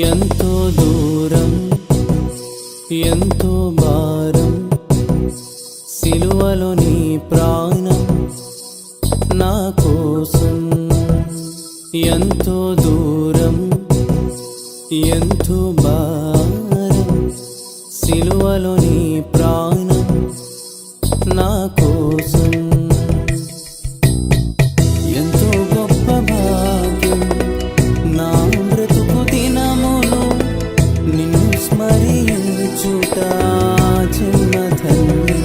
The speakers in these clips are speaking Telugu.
ఎంతో దూరం ఎంతో భారం సిలువలో నీ ప్రాణం నా కోసం. ఎంతో దూరం ఎంతో భారం సిలువలో నీ ప్రాణం నా కోసం. ఎంతో గొప్ప భాగ్యం నా బ్రతుకు దినములు నిన్ను స్మరించుట జన్మధన్యం.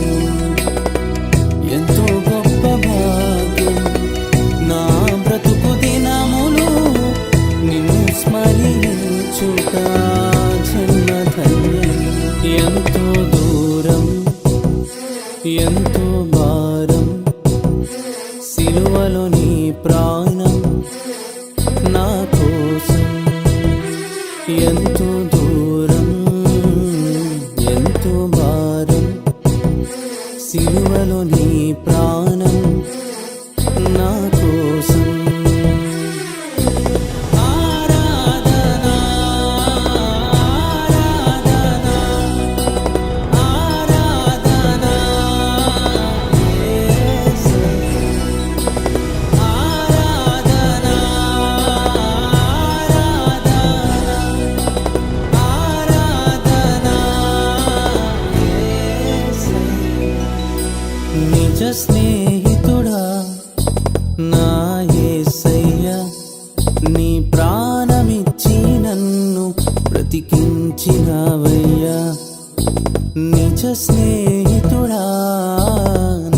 ఎంతో గొప్ప భాగ్యం నా బ్రతుకు దినములు నిన్ను స్మరించుట జన్మధన్యం. ఎంతో దూరం ఎంతో భారం సిలువలో నీ ప్రాణం నా కోసం. ఎంతో దూరం ఎంతో భారం సిలువలో నీ ప్రాణం నా కోసం. నిజ స్నేహితుడా నా యేసయ్య, నీ ప్రాణమిచ్చి నన్ను బ్రతికించినవయ్యా. నిజ స్నేహితుడా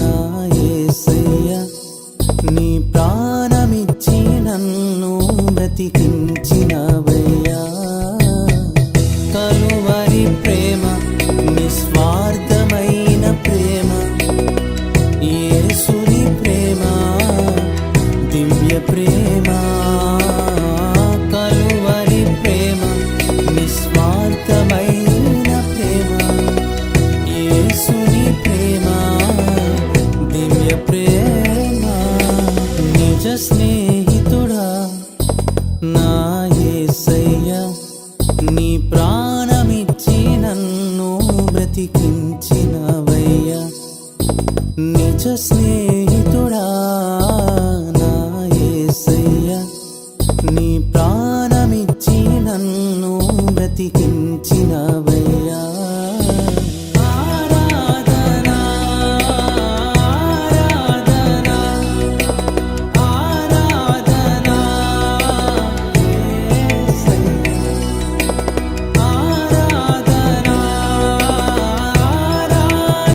నా యేసయ్య, నీ ప్రాణమిచ్చి నన్ను బ్రతికించినవయ్యా. కలువరి ప్రేమ నిస్వార్థమైన ప్రేమ, యేసుని ప్రేమ దివ్య ప్రేమ. కలువరి ప్రేమ నిస్వార్థమైన ప్రేమ, యేసుని ప్రేమ దివ్య ప్రేమ. నిజ స్నేహితుడా నా యేసయ్య, నీ ప్రాణమిచ్చి నన్ను బ్రతికించినవయ్యా. నిజ స్నేహితుడా